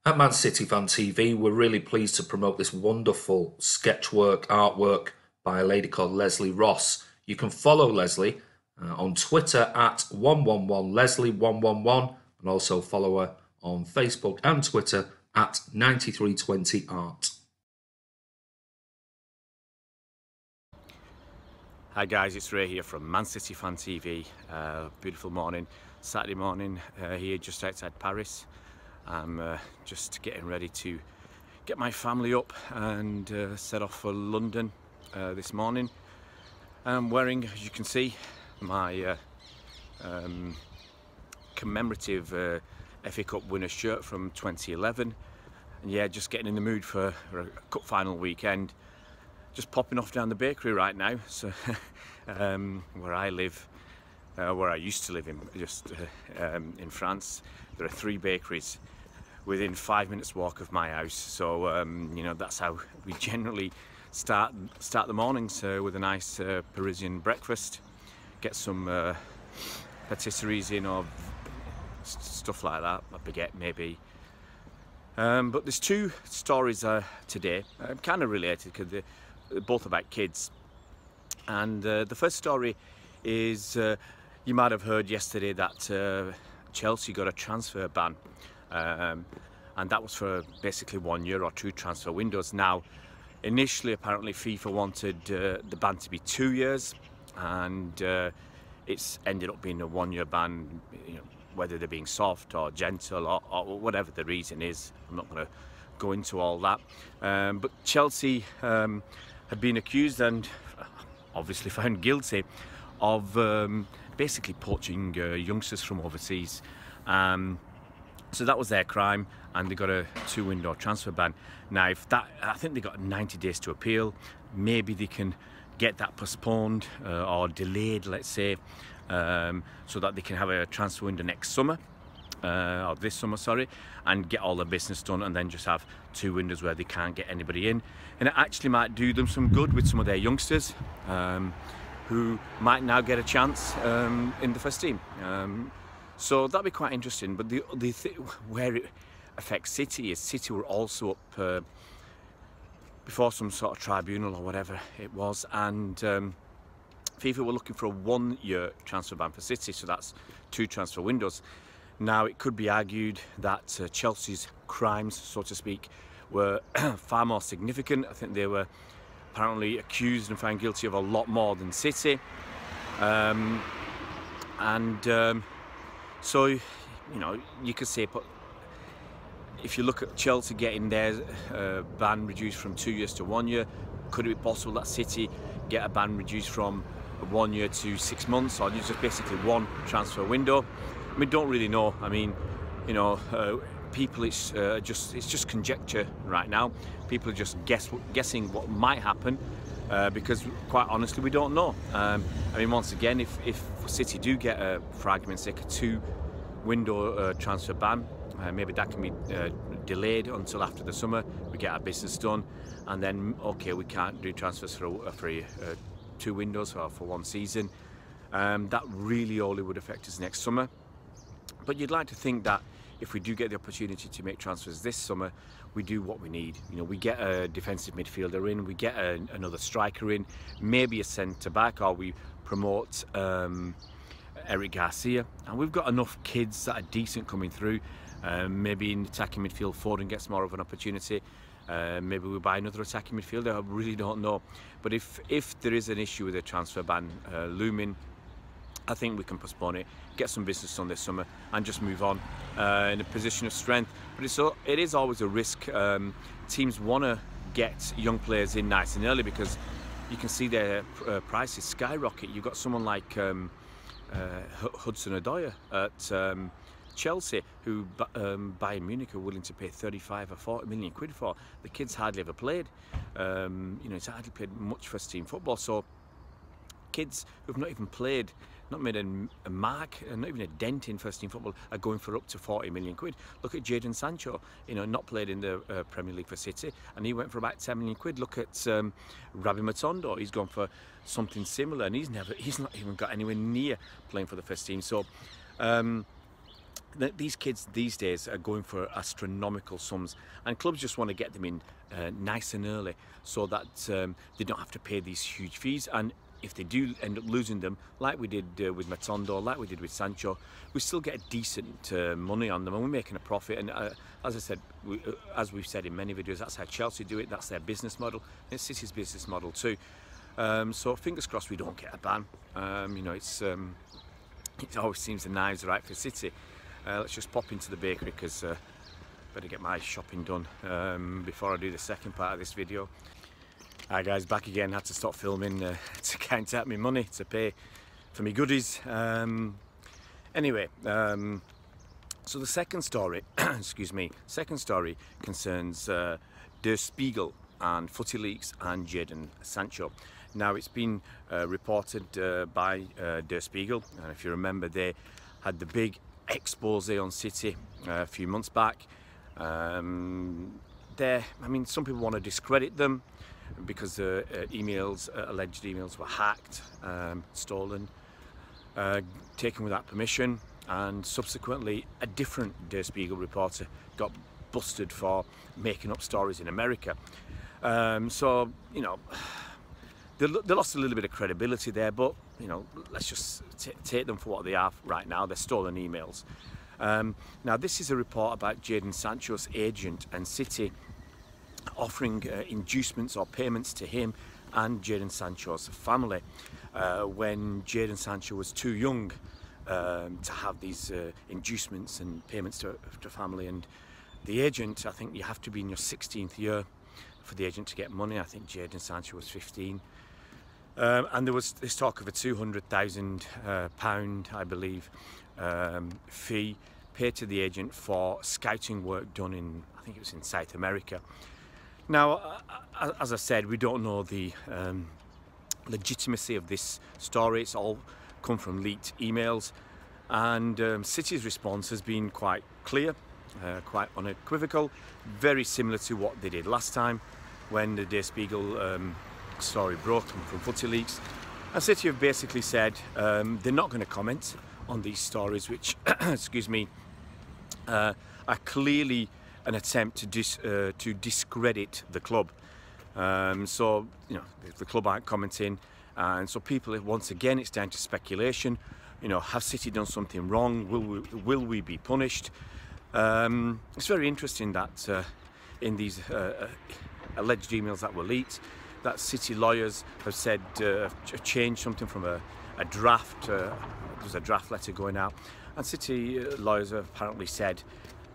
At Man City Fan TV, we're really pleased to promote this wonderful sketchwork, artwork by a lady called Leslie Ross. You can follow Leslie on Twitter at 111Leslie111 and also follow her on Facebook and Twitter at 9320art. Hi guys, it's Ray here from Man City Fan TV. Beautiful morning, Saturday morning here just outside Paris. I'm just getting ready to get my family up and set off for London this morning. I'm wearing, as you can see, my commemorative FA Cup winner shirt from 2011. And yeah, just getting in the mood for a cup final weekend. Just popping off down the bakery right now. So where I live, where I used to live in France, there are 3 bakeries within 5 minutes walk of my house. So you know, that's how we generally start the mornings, with a nice Parisian breakfast. Get some patisseries in, or stuff like that, a baguette maybe. But there's 2 stories today, kind of related because they're both about kids. And the first story is, you might have heard yesterday that Chelsea got a transfer ban, and that was for basically 1 year or 2 transfer windows. Now, initially apparently FIFA wanted the ban to be 2 years, and it's ended up being a 1 year ban. You know, whether they're being soft or gentle or whatever the reason is, I'm not going to go into all that. But Chelsea had been accused and obviously found guilty of basically poaching youngsters from overseas. So that was their crime, and they got a 2-window transfer ban. Now, if that, I think they got 90 days to appeal. Maybe they can get that postponed or delayed, let's say, so that they can have a transfer window next summer, or this summer, sorry, and get all the business done, and then just have 2 windows where they can't get anybody in. And it actually might do them some good with some of their youngsters who might now get a chance in the first team. So that'd be quite interesting. But where it affects City is City were also up before some sort of tribunal or whatever it was, and FIFA were looking for a 1-year transfer ban for City, so that's 2 transfer windows. Now, it could be argued that Chelsea's crimes, so to speak, were far more significant. I think they were apparently accused and found guilty of a lot more than City. So, you know, you could say, if you look at Chelsea getting their ban reduced from 2 years to 1 year, could it be possible that City get a ban reduced from 1 year to 6 months, or just basically 1 transfer window? I mean, don't really know. I mean, you know, people, it's just conjecture right now. People are just guessing what might happen, because quite honestly, we don't know. I mean, once again, if City do get for argument's sake, a 2-window transfer ban, maybe that can be delayed until after the summer. We get our business done, and then okay, we can't do transfers for 2 windows or for 1 season. That really only would affect us next summer. But you'd like to think that if we do get the opportunity to make transfers this summer, we do what we need. You know, we get a defensive midfielder in, we get another striker in, maybe a centre back, or we promote Eric Garcia, and we've got enough kids that are decent coming through. Maybe in attacking midfield, Foden gets more of an opportunity. Maybe we buy another attacking midfielder. I really don't know. But if there is an issue with a transfer ban looming, I think we can postpone it, get some business done this summer, and just move on in a position of strength. But it is always a risk. Teams want to get young players in nice and early because you can see their prices skyrocket. You've got someone like Hudson-Odoi at Chelsea, who Bayern Munich are willing to pay 35 or 40 million quid for. The kid's hardly ever played. You know, he's hardly played much first team football. So kids who've not even played, not made a mark, not even a dent in first team football, are going for up to 40 million quid. Look at Jadon Sancho, you know, not played in the Premier League for City, and he went for about 10 million quid. Look at Rabbi Matondo, he's gone for something similar, and he's not even got anywhere near playing for the first team. So these kids these days are going for astronomical sums, and clubs just want to get them in nice and early so that they don't have to pay these huge fees. And if they do end up losing them, like we did with Matondo, like we did with Sancho, we still get decent money on them, and we're making a profit. And as I said, as we've said in many videos, that's how Chelsea do it. That's their business model. And it's City's business model too. So fingers crossed we don't get a ban. You know, it always seems the knives are right for City. Let's just pop into the bakery because better get my shopping done before I do the second part of this video. Hi guys, back again. Had to stop filming to count out my money to pay for my goodies. Anyway, so the second story, excuse me, second story concerns Der Spiegel and Footy Leaks and Jadon Sancho. Now it's been reported by Der Spiegel, and if you remember, they had the big expose on City a few months back. I mean, some people want to discredit them because the alleged emails were hacked, stolen, taken without permission, and subsequently a different Der Spiegel reporter got busted for making up stories in America. So, you know, they lost a little bit of credibility there, but, you know, let's just take them for what they are right now. They're stolen emails. Now, this is a report about Jadon Sancho's agent and City offering inducements or payments to him and Jadon Sancho's family when Jadon Sancho was too young to have these inducements and payments to family. And the agent, I think you have to be in your 16th year for the agent to get money. I think Jadon Sancho was 15. And there was this talk of a £200,000, I believe, fee paid to the agent for scouting work done in, I think it was in South America. Now, as I said, we don't know the legitimacy of this story. It's all come from leaked emails, and City's response has been quite clear, quite unequivocal, very similar to what they did last time when the Der Spiegel story broke from Footy Leaks. And City have basically said they're not going to comment on these stories, which, excuse me, are clearly an attempt to discredit the club. So, you know, the club aren't commenting, and so people, once again, it's down to speculation. You know, have City done something wrong? Will we be punished? It's very interesting that in these alleged emails that were leaked, that City lawyers have said changed something from a draft. There's a draft letter going out, and City lawyers have apparently said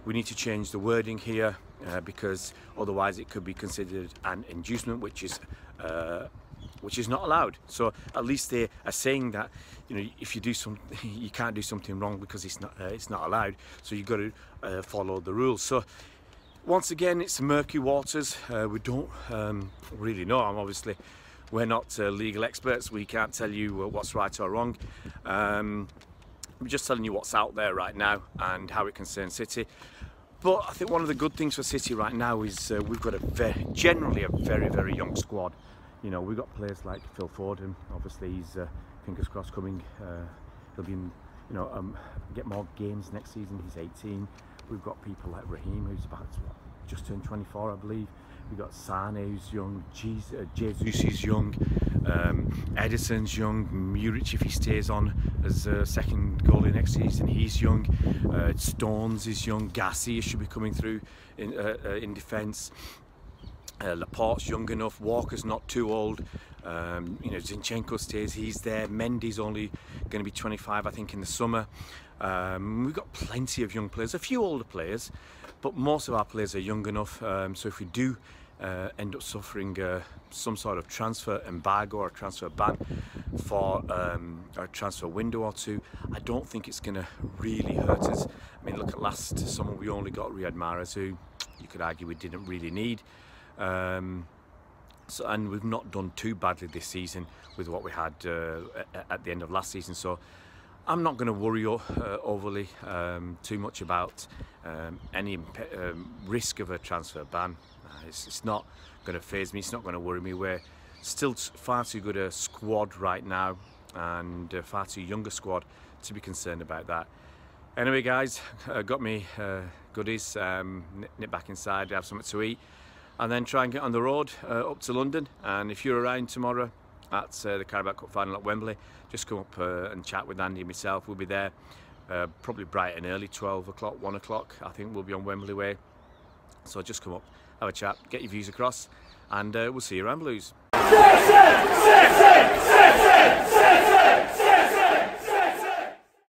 we need to change the wording here because otherwise it could be considered an inducement, which is not allowed. So at least they are saying that, you know, if you do you can't do something wrong because it's not allowed. So you've got to follow the rules. So once again, it's murky waters. We don't really know. Obviously, we're not legal experts. We can't tell you what's right or wrong. We're just telling you what's out there right now and how it concerns City. But I think one of the good things for City right now is we've got generally a very, very young squad. You know, we've got players like Phil Foden. Obviously, he's fingers crossed coming. He'll be, get more games next season. He's 18. We've got people like Raheem, who's about to just turned 24, I believe. We've got Sane, who's young. Jesus is young. Edison's young. Muric, if he stays on as second goalie next season, he's young. Stones is young. Garcia should be coming through in defence. Laporte's young enough. Walker's not too old. Zinchenko stays, he's there. Mendy's only going to be 25, I think, in the summer. We've got plenty of young players, a few older players, but most of our players are young enough. So if we do end up suffering some sort of transfer embargo or a transfer ban for a transfer window or two, I don't think it's going to really hurt us. I mean, look at last summer, we only got Riyad Mahrez, who you could argue we didn't really need. And we've not done too badly this season with what we had at the end of last season. So I'm not going to worry overly too much about any risk of a transfer ban. It's not going to faze me. It's not going to worry me. We're still far too good a squad right now, and far too young a squad to be concerned about that. Anyway, guys, got me goodies, nip back inside, have something to eat, and then try and get on the road up to London. And if you're around tomorrow at the Carabao Cup final at Wembley, just come up and chat with Andy and myself. We'll be there probably bright and early, 12 o'clock, 1 o'clock. I think we'll be on Wembley way. So just come up, have a chat, get your views across, and we'll see you around Blues.